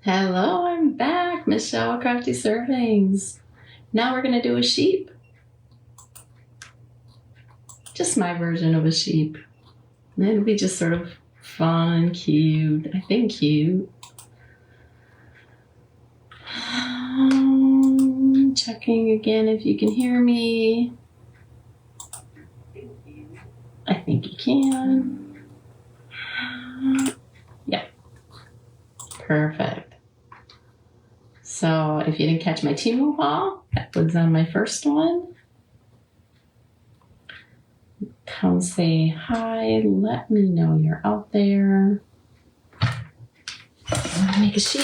Hello, I'm back, Michelle Crafty Servings. Now we're going to do a sheep. Just my version of a sheep. And it'll be just sort of fun, cute. I think cute. Checking again if you can hear me. I think you can. Yeah. Perfect. So if you didn't catch my Temu haul, that was on my first one. Come say hi. Let me know you're out there. I'm gonna make a sheep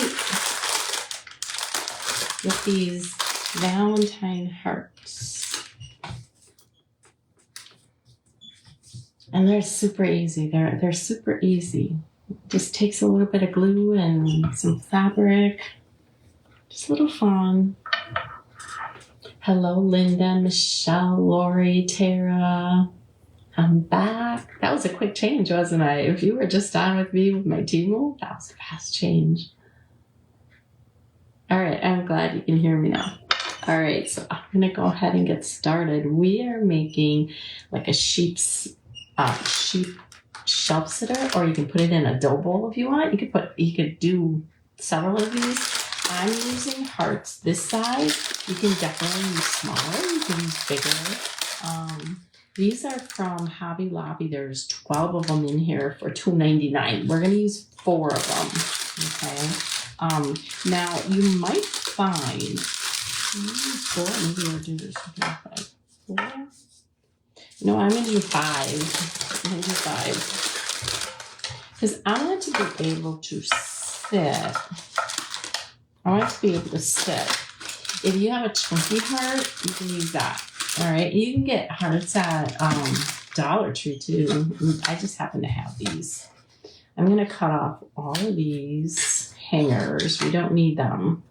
with these Valentine hearts. And they're super easy. They're super easy. Just takes a little bit of glue and some fabric. Just a little fun. Hello, Linda, Michelle, Lori, Tara. I'm back. That was a quick change, wasn't I? If you were just on with me with my Temu, that was a fast change. All right, I'm glad you can hear me now. All right, so I'm gonna go ahead and get started. We are making like a sheep shelf sitter, or you can put it in a dough bowl if you want. You could do several of these. I'm using hearts this size. You can definitely use smaller. You can use bigger. These are from Hobby Lobby. There's 12 of them in here for $2.99. We're going to use 4 of them. Okay. Now you might find 4. Maybe we'll do something like 4. No, I'm going to do 5. I'm going to do 5 because I want it to be able to sit. I want it to be able to sit. If you have a chunky heart, you can use that. All right, you can get hearts at Dollar Tree too. I just happen to have these. I'm going to cut off all of these hangers. We don't need them.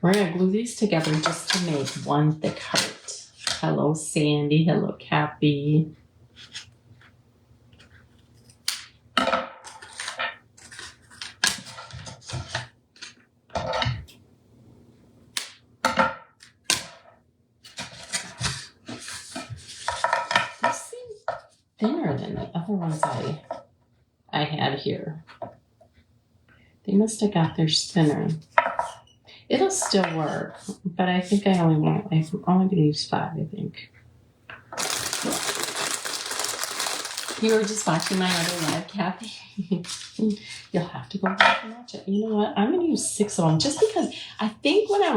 We're going to glue these together just to make one thick heart. Hello, Sandy. Hello, Cappy. Thinner than the other ones I had here. They must have got theirs thinner. It'll still work, but I think I'm only going to use 5, I think. You were just watching my other live, Kathy. You'll have to go back and watch it. You know what? I'm going to use 6 of them just because I think when I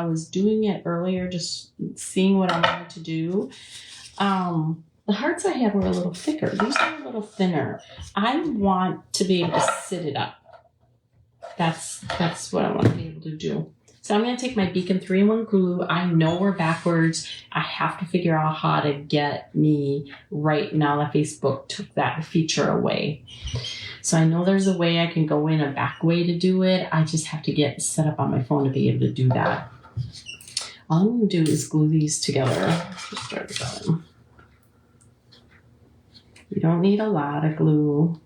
was doing it earlier, just seeing what I wanted to do, the hearts I had were a little thicker. These are a little thinner. I want to be able to sit it up. That's what I want to be able to do. So I'm going to take my Beacon 3-in-1 glue. I know we're backwards. I have to figure out how to get me right now that Facebook took that feature away. So I know there's a way I can go in a back way to do it. I just have to get set up on my phone to be able to do that. All I'm going to do is glue these together. Just start going. You don't need a lot of glue.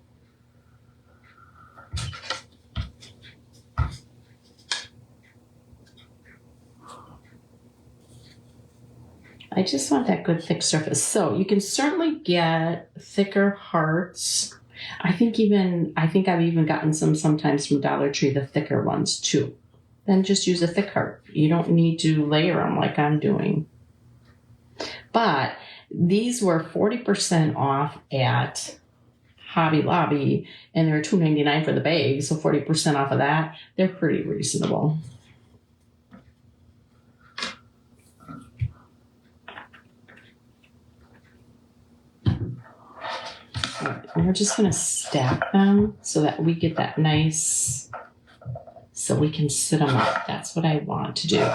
I just want that good thick surface. So you can certainly get thicker hearts. I think I've even gotten some sometimes from Dollar Tree, the thicker ones too. Then just use a thick heart. You don't need to layer them like I'm doing. But these were 40% off at Hobby Lobby, and they were $2.99 for the bag, so 40% off of that. They're pretty reasonable. All right, and we're just going to stack them so that we get that nice, so we can sit them up. That's what I want to do.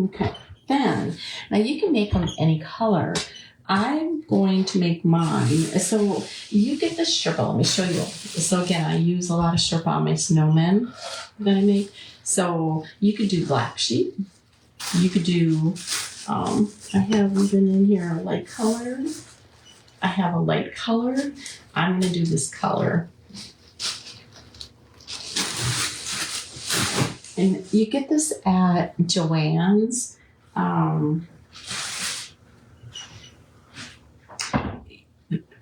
Okay, then, now you can make them any color. I'm going to make mine. So you get this Sherpa. Let me show you. So again, I use a lot of Sherpa on my snowmen that I make. So you could do black sheep. You could do, I have even in here a light color. I have a light color. I'm gonna do this color. And you get this at Joann's.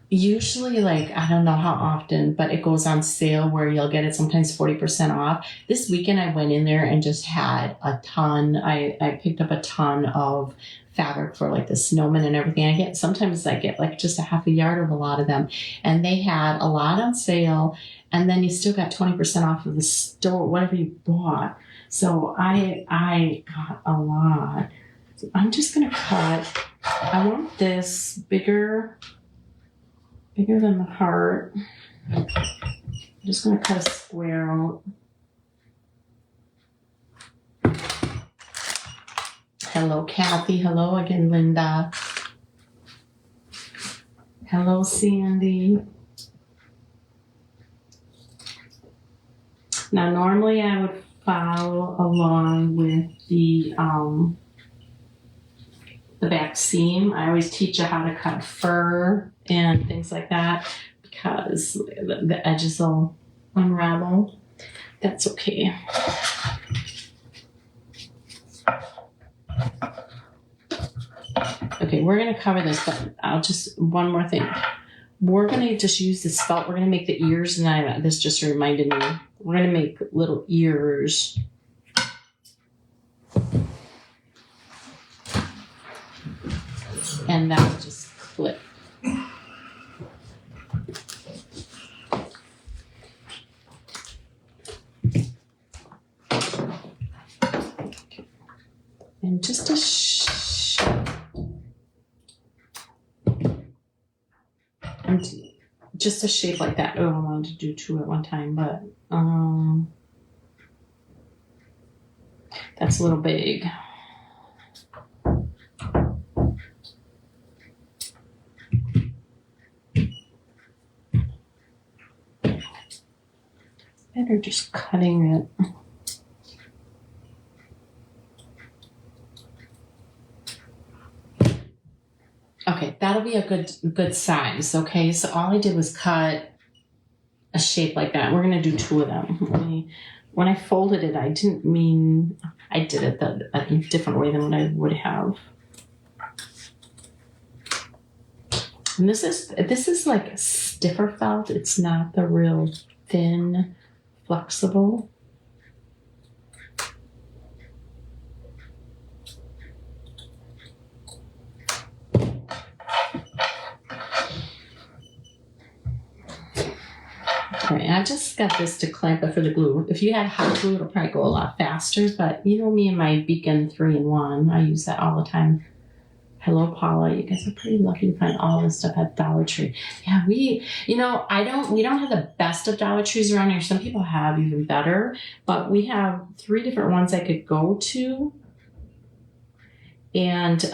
Usually, like, I don't know how often, but it goes on sale where you'll get it sometimes 40% off. This weekend I went in there and just had a ton. I picked up a ton of fabric for like the snowman and everything. Sometimes I get like just a half a yard of a lot of them. And they had a lot on sale, and then you still got 20% off of the store, whatever you bought. So I got a lot. So I'm just gonna cut. I want this bigger than the heart. I'm just gonna cut a square out. Hello, Kathy. Hello again, Linda. Hello, Sandy. Now, normally I would follow along with the back seam. I always teach you how to cut fur and things like that because the edges will unravel. That's okay. Okay, we're gonna cover this, but one more thing. We're gonna just use this felt. We're gonna make the ears, and this just reminded me. We're gonna make little ears. And that will just clip. And just a shape like that. Oh, I wanted to do two at one time, but that's a little big. Better just cutting it. Okay, that'll be a good size. Okay, so all I did was cut a shape like that. We're gonna do two of them. When I folded it, I didn't mean I did it a different way than what I would have. And this is like stiffer felt. It's not the real thin, flexible. All right, I just got this to clamp it for the glue. If you had hot glue, it'll probably go a lot faster, but you know me and my Beacon 3-in-1, I use that all the time. Hello, Paula. You guys are pretty lucky to find all this stuff at Dollar Tree. Yeah, we don't have the best of Dollar Trees around here. Some people have even better, but we have 3 different ones I could go to. And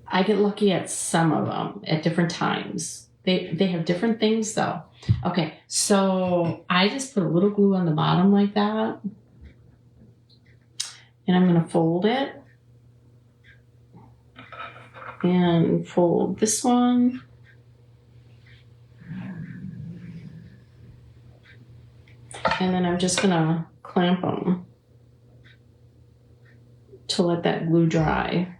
I get lucky at some of them at different times. They have different things though. Okay, so I just put a little glue on the bottom like that. And I'm gonna fold it. And fold this one. And then I'm just gonna clamp them to let that glue dry.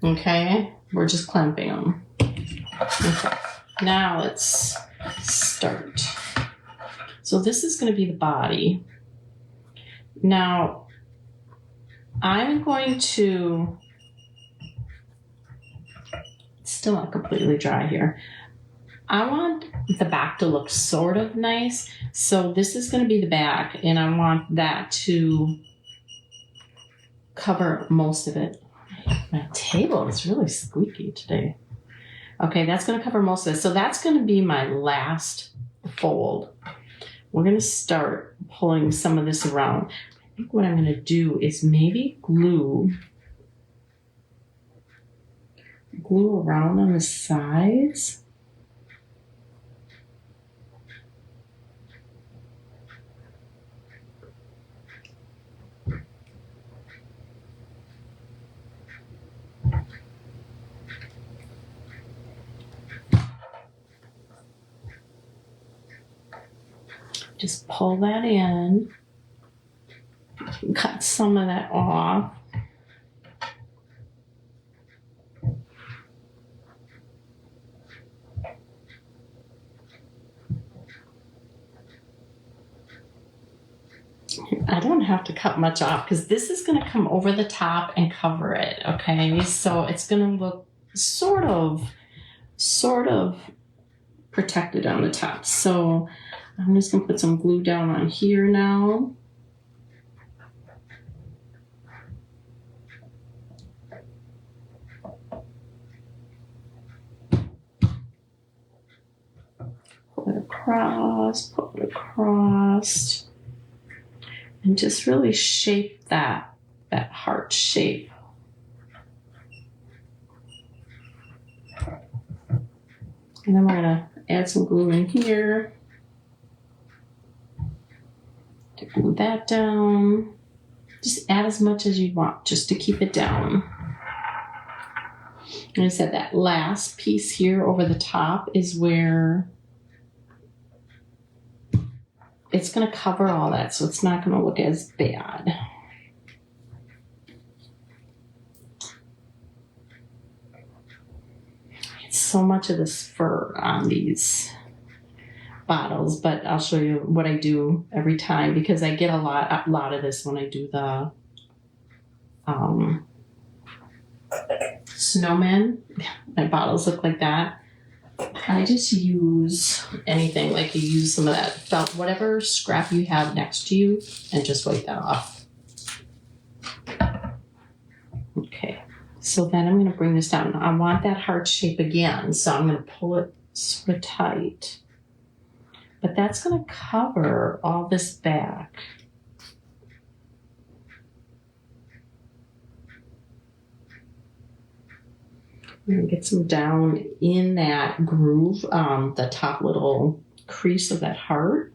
Okay, we're just clamping them. Okay, now let's start. So this is gonna be the body. Now, I'm going to, it's still not completely dry here. I want the back to look sort of nice. So this is going to be the back, and I want that to cover most of it. My table is really squeaky today. Okay, that's going to cover most of it. So that's going to be my last fold. We're going to start pulling some of this around. I think what I'm going to do is maybe glue around on the sides. Just pull that in. Cut some of that off. I don't have to cut much off because this is going to come over the top and cover it, okay? So it's going to look sort of protected on the top. So I'm just going to put some glue down on here now. Pull it across. And just really shape that heart shape. And then we're gonna add some glue in here to glue that down. Just add as much as you want just to keep it down. And I said that last piece here over the top is where it's going to cover all that, so it's not going to look as bad. It's so much of this fur on these bottles, but I'll show you what I do every time because I get a lot of this when I do the snowman. My bottles look like that. I just use anything, like you use some of that felt, whatever scrap you have next to you, and just wipe that off. Okay, so then I'm going to bring this down. I want that heart shape again, so I'm going to pull it sort of tight. But that's going to cover all this back. I'm going to get some down in that groove, the top little crease of that heart.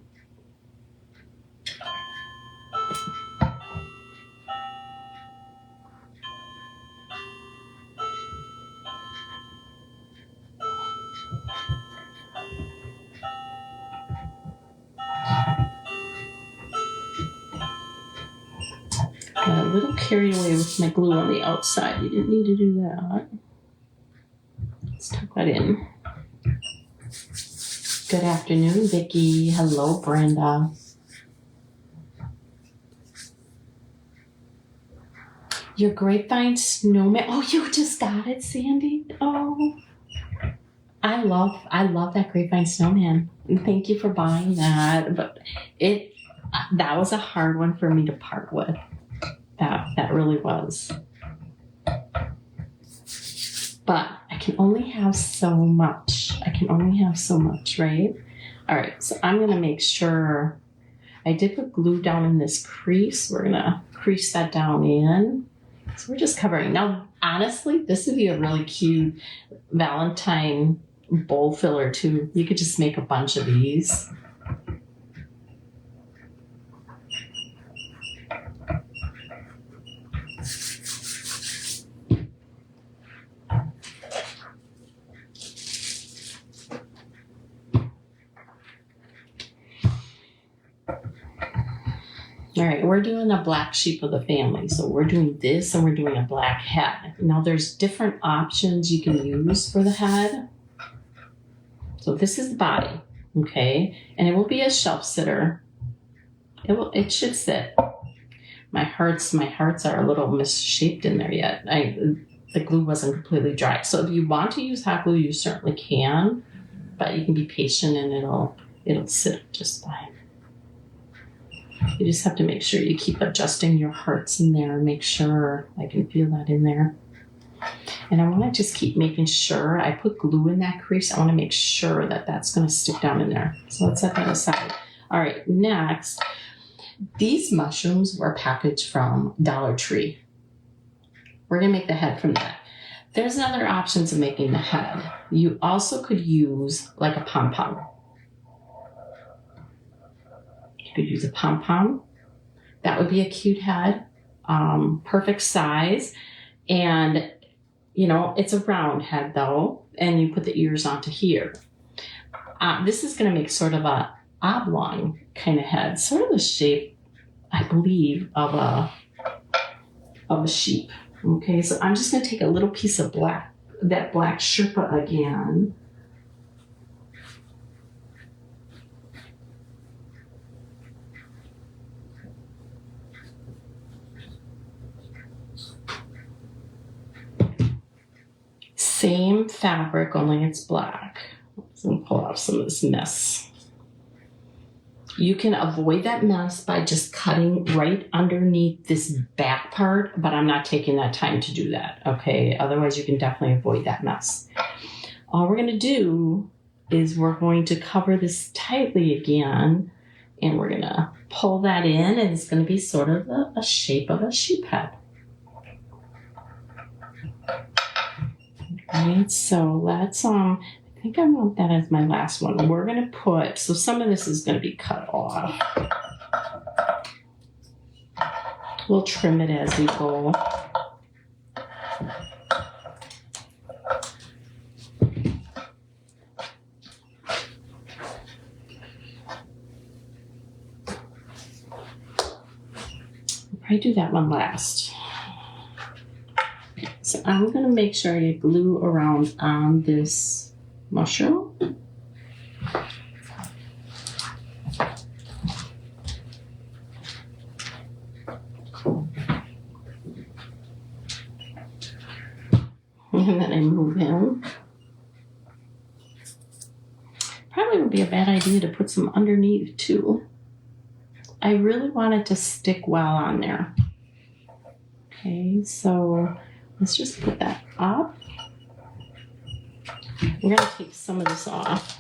Got a little carried away with my glue on the outside. You didn't need to do that. Let's tuck that in. Good afternoon, Vicki. Hello, Brenda. Your grapevine snowman. Oh, you just got it, Sandy. Oh, I love that grapevine snowman. Thank you for buying that. But that was a hard one for me to part with. That really was. But I can only have so much. Right? All right, so I'm going to make sure I did put glue down in this crease. We're going to crease that down in. So we're just covering. Now, honestly, this would be a really cute Valentine bowl filler too. You could just make a bunch of these. All right, we're doing a black sheep of the family. So we're doing this and we're doing a black head. Now there's different options you can use for the head. So this is the body, okay? And it will be a shelf sitter. It should sit. My hearts are a little misshaped in there yet. The glue wasn't completely dry. So if you want to use hot glue, you certainly can, but you can be patient and it'll sit just fine. You just have to make sure you keep adjusting your hearts in there and make sure I can feel that in there. And I want to just keep making sure I put glue in that crease. I want to make sure that that's going to stick down in there. So let's set that aside. All right, next, these mushrooms were packaged from Dollar Tree. We're going to make the head from that. There's other options of making the head. You also could use like a pom-pom. You could use a pom-pom. That would be a cute head, perfect size. And, you know, it's a round head though, and you put the ears onto here. This is going to make sort of a oblong kind of head, sort of the shape, I believe, of a sheep. Okay, so I'm just going to take a little piece of that black Sherpa again. Same fabric, only it's black. So I'm going to pull out some of this mess. You can avoid that mess by just cutting right underneath this back part, but I'm not taking that time to do that, okay? Otherwise, you can definitely avoid that mess. All we're going to do is we're going to cover this tightly again, and we're going to pull that in, and it's going to be sort of a shape of a sheep head. All right, so let's, I think I want that as my last one. We're going to put, so some of this is going to be cut off. We'll trim it as we go. I do that one last. So I'm going to make sure I get glue around on this mushroom. And then I move in. Probably would be a bad idea to put some underneath too. I really want it to stick well on there. Okay, so let's just put that up. We're going to take some of this off.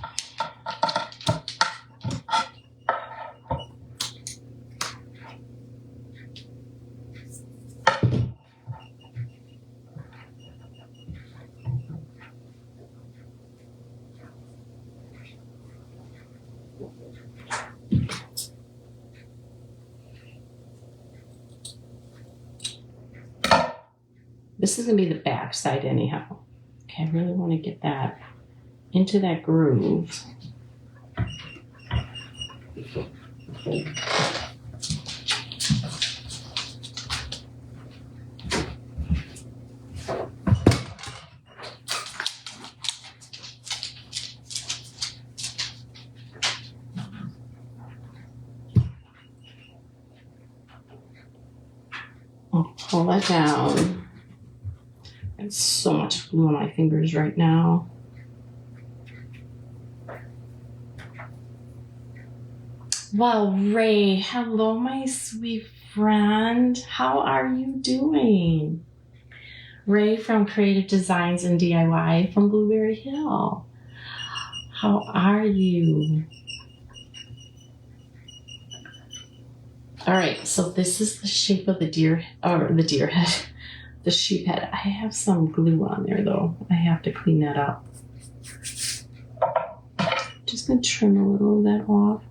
This is going to be the back side anyhow. Okay, I really want to get that into that groove. I'll pull that down. I have so much glue on my fingers right now. Well, Ray, hello, my sweet friend. How are you doing? Ray from Creative Designs and DIY from Blueberry Hill. How are you? All right, so this is the shape of the deer head. The sheep head. I have some glue on there though. I have to clean that up. Just gonna trim a little of that off.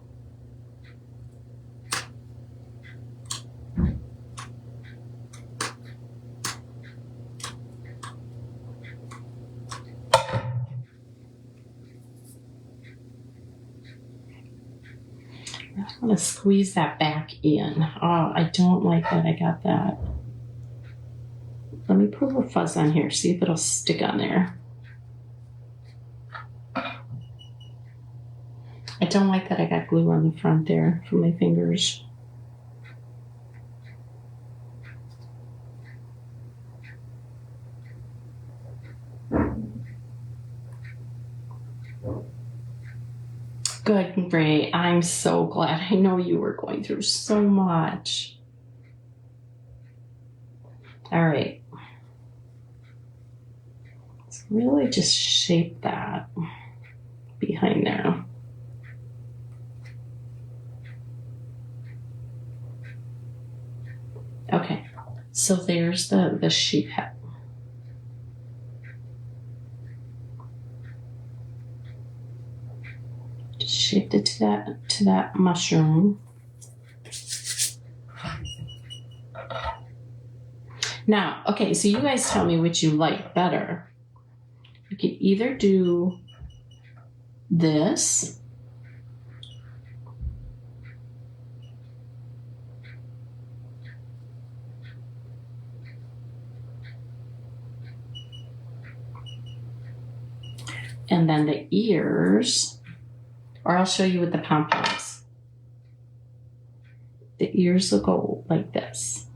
I'm gonna squeeze that back in. Oh, I don't like that I got that. Let me put a little fuzz on here, see if it'll stick on there. I don't like that I got glue on the front there for my fingers. Good, Ray. I'm so glad. I know you were going through so much. All right. Let's really just shape that behind there. Okay, so there's the sheep head. Just shaped it to that mushroom. Now, okay, so you guys tell me which you like better. You can either do this, And then the ears, or I'll show you with the pom-poms. The ears will go like this.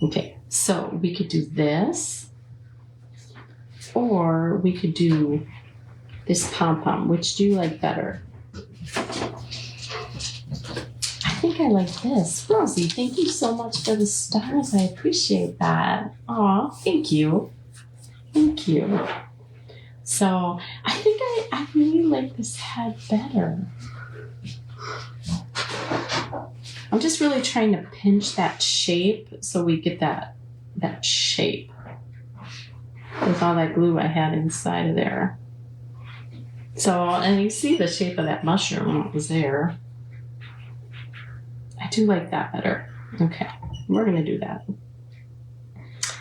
Okay, so we could do this, or we could do this pom-pom. Which do you like better? I think I like this. Rosie, thank you so much for the stars. I appreciate that. Aw, thank you. Thank you. So I think I really like this head better. I'm just really trying to pinch that shape so we get that shape with all that glue I had inside of there. So, and you see the shape of that mushroom that was there. I do like that better. Okay, we're gonna do that.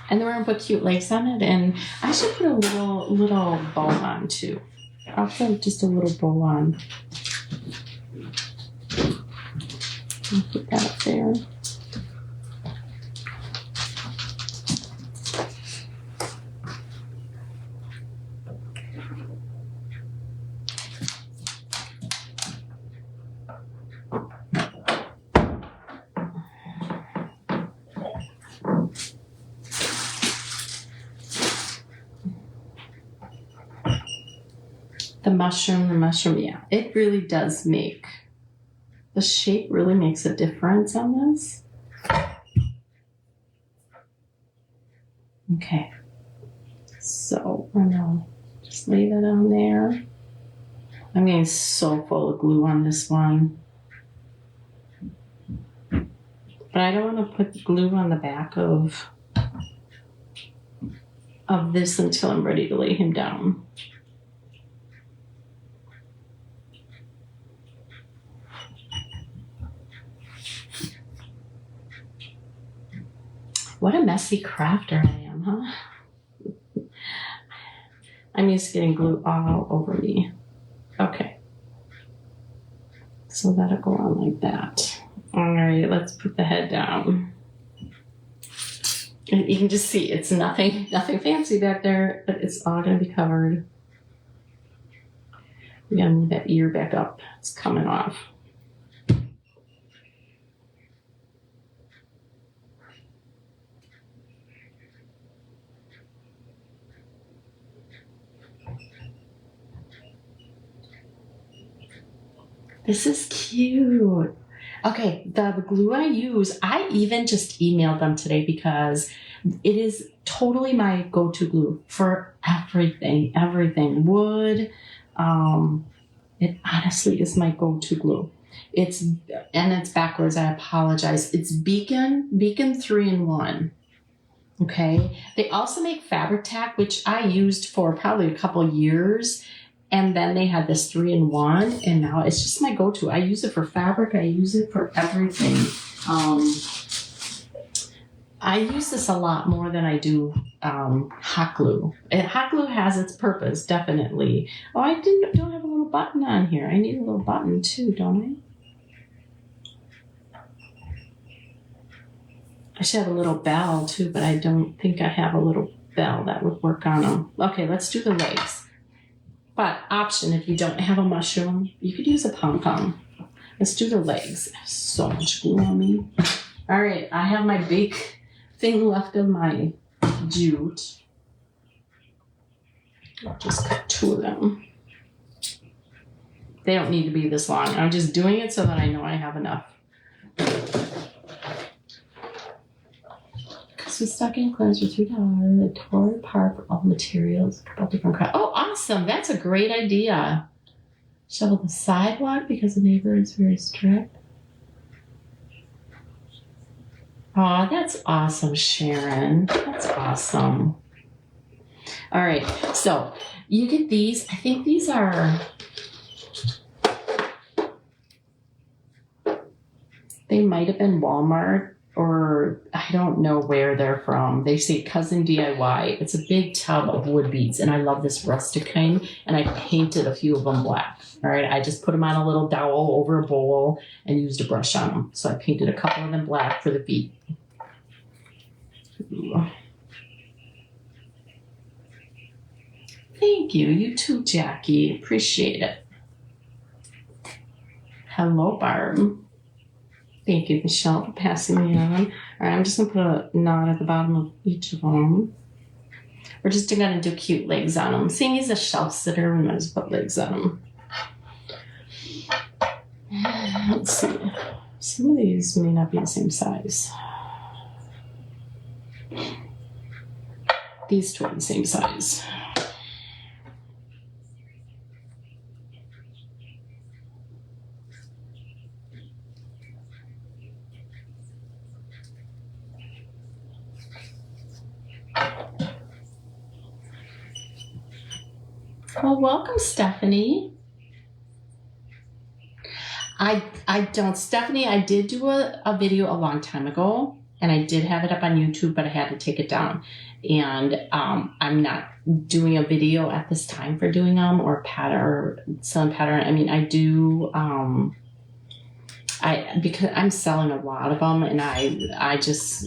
And then we're gonna put cute legs on it, and I should put a little bow on too. I'll put just a little bow on. I'll put that up there. The mushroom, yeah, it really does make, the shape really makes a difference on this. Okay, so we're gonna just lay that on there. I'm getting so full of glue on this one. But I don't want to put glue on the back of this until I'm ready to lay him down. What a messy crafter I am, huh? I'm used to getting glue all over me. Okay. So that'll go on like that. All right, let's put the head down. And you can just see it's nothing fancy back there, but it's all gonna be covered. We gotta move that ear back up. It's coming off. This is cute. Okay, the glue I use, I even just emailed them today because it is totally my go-to glue for everything. Wood, it honestly is my go-to glue. It's backwards, I apologize. It's Beacon 3-in-1. Okay, they also make Fabric Tack, which I used for probably a couple years. And then they had this 3-in-1, and now it's just my go-to. I use it for fabric. I use it for everything. I use this a lot more than I do hot glue. And hot glue has its purpose, definitely. Oh, I don't have a little button on here. I need a little button too, don't I? I should have a little bell too, but I don't think I have a little bell that would work on them. Okay, let's do the legs. But option, if you don't have a mushroom, you could use a pom-pom. Let's do the legs. I have so much glue on me. All right, I have my big thing left of my jute. I'll just cut 2 of them. They don't need to be this long. I'm just doing it so that I know I have enough. Swiss stocking cleanse for $3. They tore apart for all materials. A couple different crafts. Oh, awesome! That's a great idea. Shovel the sidewalk because the neighbor is very strict. Oh, that's awesome, Sharon. That's awesome. All right, so you get these. I think these are. They might have been Walmart. or I don't know where they're from. They say Cousin DIY. It's a big tub of wood beads, and I love this rustic kind, and I painted a few of them black. All right, I just put them on a little dowel over a bowl and used a brush on them. So I painted a couple of them black for the bead. Ooh. Thank you. You too, Jackie. Appreciate it. Hello, Barb. Thank you, Michelle, for passing me on. All right, I'm just going to put a knot at the bottom of each of them. We're just going to do cute legs on them. Seeing he's a shelf sitter, we might as well put legs on him. Let's see. Some of these may not be the same size. These two are the same size. Well, welcome, Stephanie. Stephanie, I did do a video a long time ago, and I did have it up on YouTube, but I had to take it down. And I'm not doing a video at this time for doing them or selling pattern. I mean, I do, because I'm selling a lot of them, and I just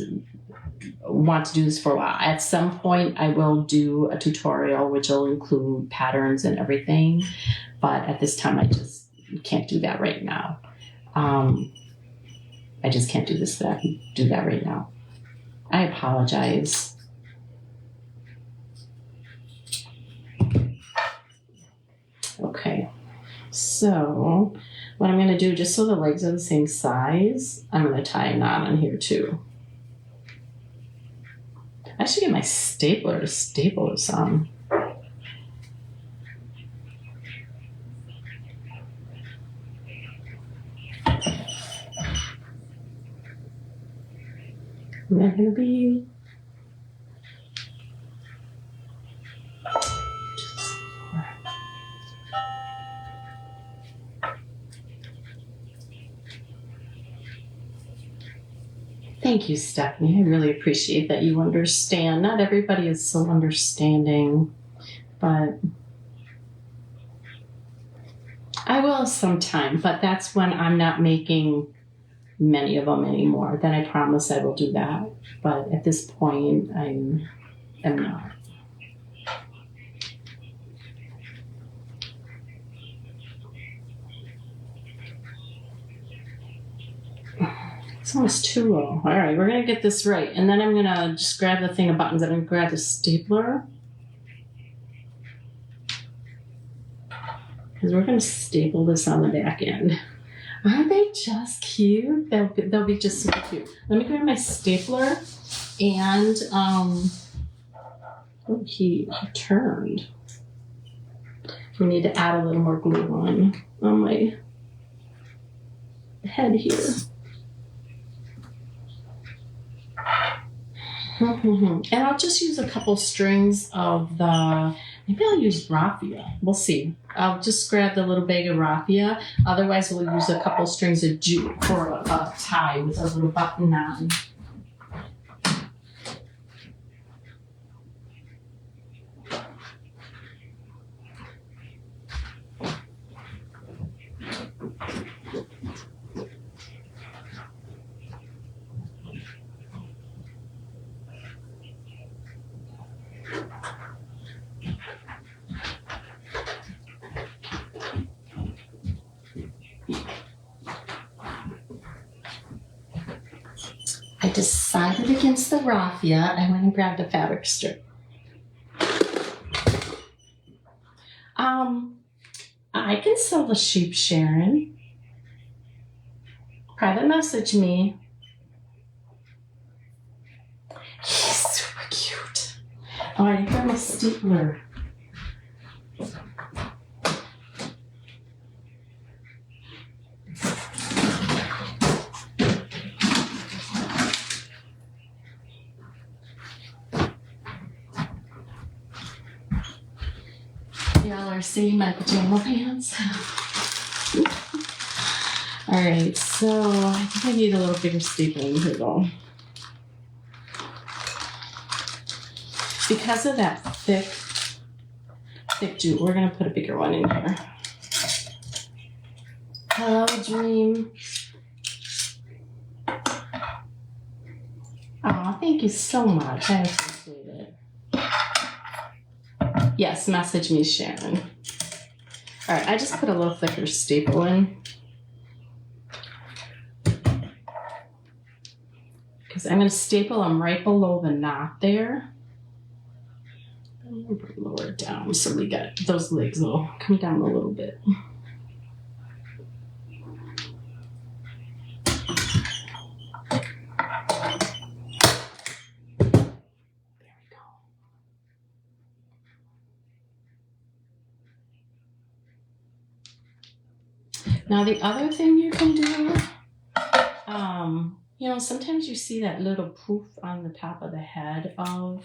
want to do this for a while. At some point, I will do a tutorial, which will include patterns and everything. But at this time, I just can't do that right now. I just can't do that right now. I apologize. Okay, so what I'm going to do, just so the legs are the same size, I'm going to tie a knot on here too. I should get my stapler to staple this on. And they're going to be Thank you, Stephanie. I really appreciate that you understand. Not everybody is so understanding, but I will sometime. But that's when I'm not making many of them anymore. Then I promise I will do that. But at this point, I am not. It's almost too low. All right, we're going to get this right. And then I'm going to just grab the thing of buttons. I'm going to grab the stapler. Because we're going to staple this on the back end. Aren't they just cute? They'll be just super cute. Let me grab my stapler. And, oh, he turned. We need to add a little more glue on my head here. And I'll just use a couple strings of maybe I'll use raffia. We'll see. I'll just grab the little bag of raffia. Otherwise, we'll use a couple strings of jute for a tie with a little button on. I decided against the raffia. I went and grabbed a fabric strip. I can sell the sheep, Sharon. Private message me. He's super cute. All right, grab my stapler. Y'all are seeing my pajama pants. All right, so I think I need a little bigger stapling here though. Because of that thick jute, we're gonna put a bigger one in here. Hello, Dream. Oh, thank you so much. I appreciate it. Yes, message me, Sharon. All right, I just put a little thicker staple in. Because I'm going to staple them right below the knot there. I'm going to lower it down so we got those legs will come down a little bit. Now the other thing you can do, you know, sometimes you see that little poof on the top of the head of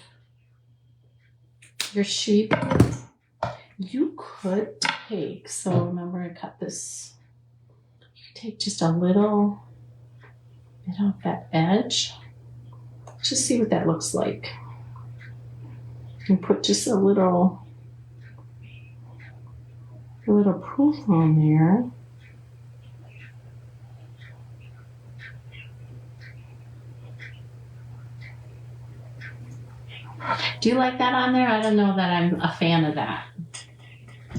your sheep. You could take, so remember I cut this, you take just a little bit off that edge. Just see what that looks like. And put just a little poof on there. Do you like that on there? I don't know that I'm a fan of that.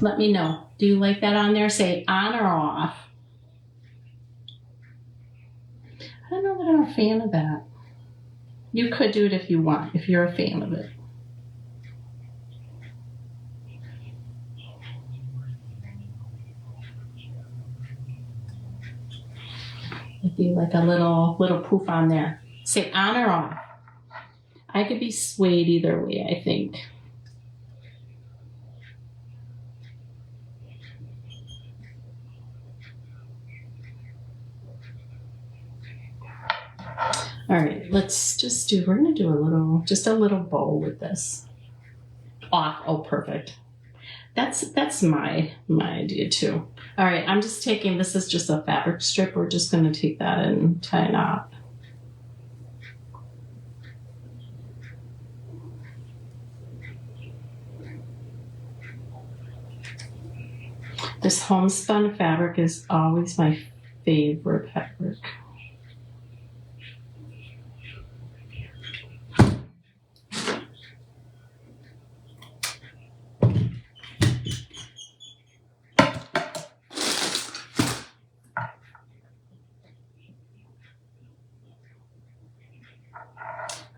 Let me know. Do you like that on there? Say on or off. I don't know that I'm a fan of that. You could do it if you want, if you're a fan of it. If you like a little poof on there. Say on or off. I could be swayed either way, I think. All right, let's just do, we're gonna do just a little bow with this. Off, oh, perfect. That's my idea too. All right, I'm just taking, this is just a fabric strip. We're just gonna take that and tie a knot. This homespun fabric is always my favorite fabric. I'm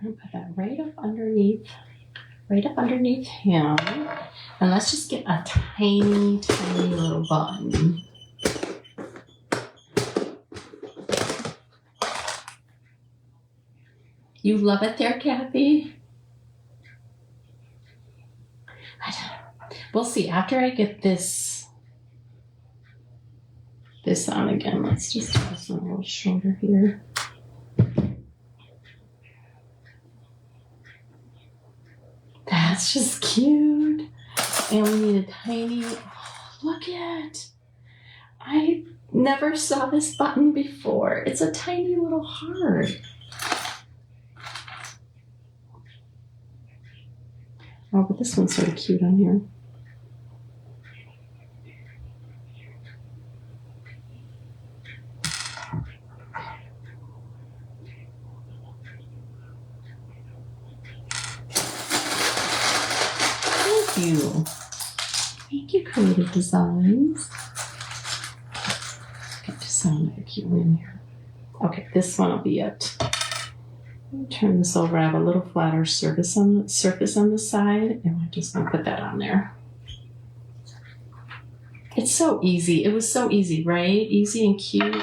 gonna put that right up underneath him. And let's just get a tiny, tiny little button. You love it there, Kathy? We'll see. After I get this on again, let's just do this one a little shorter here. That's just cute. And we need a tiny, look at, I never saw this button before. It's a tiny little heart. Oh, but this one's sort of cute on here. Thank you, Creative Designs. Okay, just sound like a cute one in here. Okay, this one will be it. Let me turn this over. I have a little flatter surface on the side, and we're just gonna put that on there. It's so easy. It was so easy, right? Easy and cute.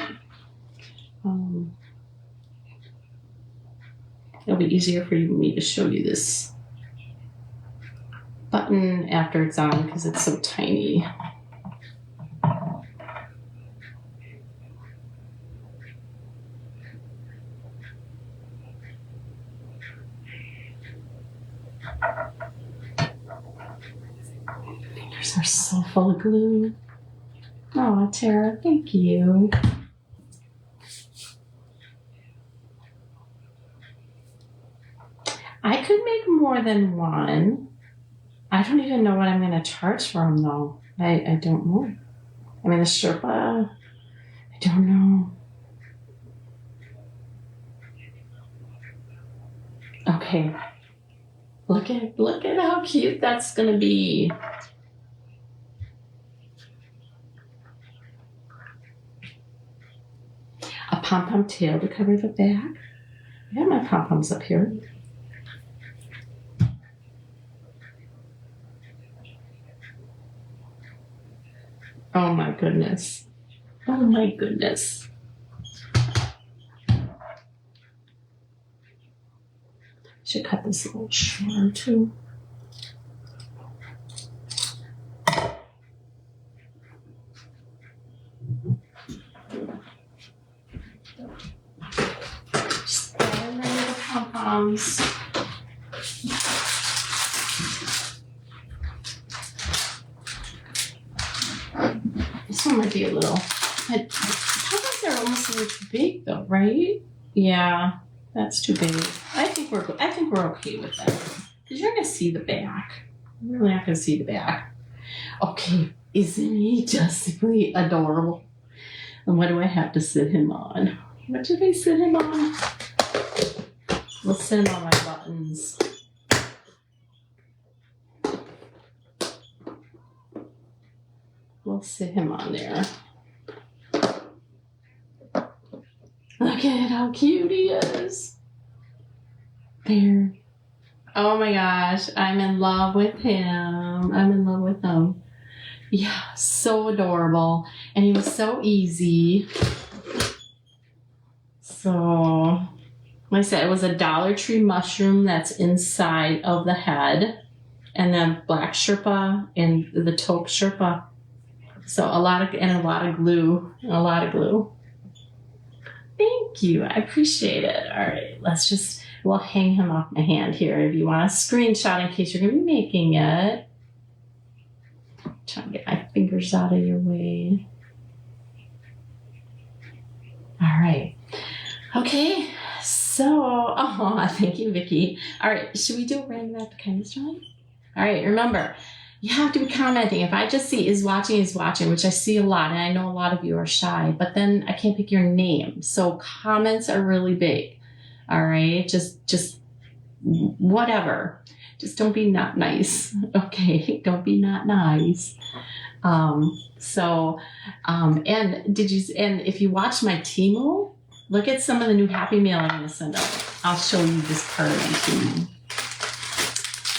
It'll be easier for me to show you this button after it's on because it's so tiny. Fingers are so full of glue. Oh, Tara, thank you. more than one. I don't even know what I'm going to charge for them, though. I don't know. I mean, the Sherpa, I don't know. Okay. Look at how cute that's going to be. A pom-pom tail to cover the back. I have my pom-poms up here. Oh my goodness. Oh my goodness. Should cut this a little shorter too. Just add in the pom-poms. This one might be a little. Pom-poms are almost a little too big, though, right? Yeah, that's too big. I think we're okay with that because you're gonna see the back. You're really not gonna see the back. Okay, isn't he just really adorable? And what do I have to sit him on? What did I sit him on? We'll sit him on my buttons. We'll sit him on there. Look at how cute he is. There. Oh my gosh, I'm in love with him. I'm in love with him. Yeah, so adorable. And he was so easy. So, like I said, it was a Dollar Tree mushroom that's inside of the head. And then black Sherpa and the taupe Sherpa. So a lot of glue. Thank you. I appreciate it. All right, we'll hang him off my hand here if you want a screenshot in case you're going to be making it. Trying to get my fingers out of your way. All right. Okay. So, thank you, Vicki. All right. Should we do a random act of kindness drawing? All right. Remember, you have to be commenting. If I just see is watching, which I see a lot, and I know a lot of you are shy, but then I can't pick your name. So comments are really big. All right. Just whatever. Just don't be not nice. Okay. Don't be not nice. And if you watch my Temu, look at some of the new Happy Mail I'm going to send out. I'll show you this card on Temu.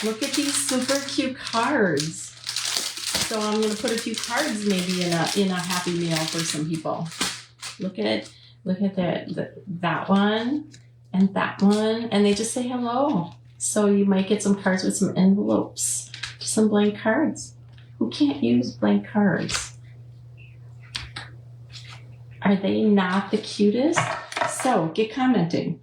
Look at these super cute cards. So I'm going to put a few cards maybe in a Happy Mail for some people. Look at that one and that one, and they just say hello. So you might get some cards with some envelopes, some blank cards. Who can't use blank cards? Are they not the cutest? So get commenting.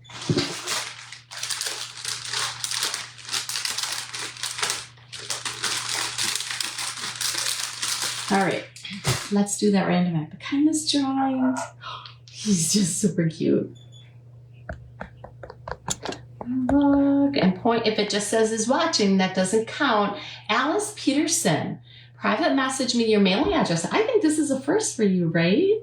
All right, let's do that random act of kindness drawing. He's just super cute. Look and point. If it just says is watching, that doesn't count. Alice Peterson, private message me your mailing address. I think this is a first for you, right?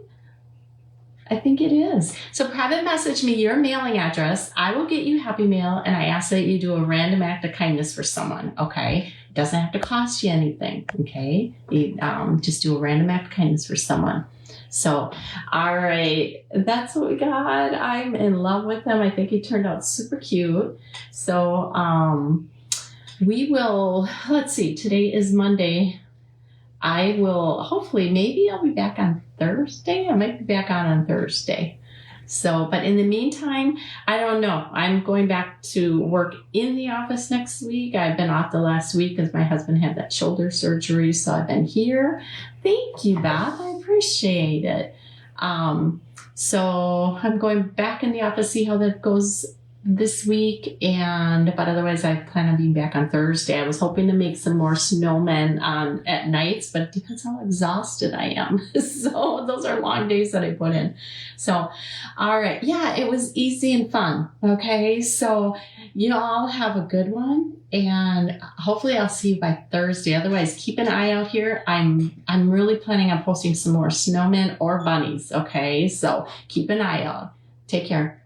I think it is. So private message me your mailing address. I will get you Happy Mail, and I ask that you do a random act of kindness for someone, okay? It doesn't have to cost you anything, okay? You, just do a random act of kindness for someone. So, all right, that's what we got. I'm in love with him. I think he turned out super cute. So we will, let's see, today is Monday. I will, hopefully, maybe I'll be back on Thursday. I might be back on Thursday. So, but in the meantime, I don't know. I'm going back to work in the office next week. I've been off the last week because my husband had that shoulder surgery. So I've been here. Thank you, Beth. I appreciate it. So I'm going back in the office, see how that goes this week, but otherwise I plan on being back on Thursday. I was hoping to make some more snowmen at nights, but it depends how exhausted I am. So those are long days that I put in. So, all right. Yeah, it was easy and fun. Okay. So you all have a good one, and hopefully I'll see you by Thursday. Otherwise, keep an eye out here. I'm really planning on posting some more snowmen or bunnies. Okay. So keep an eye out. Take care.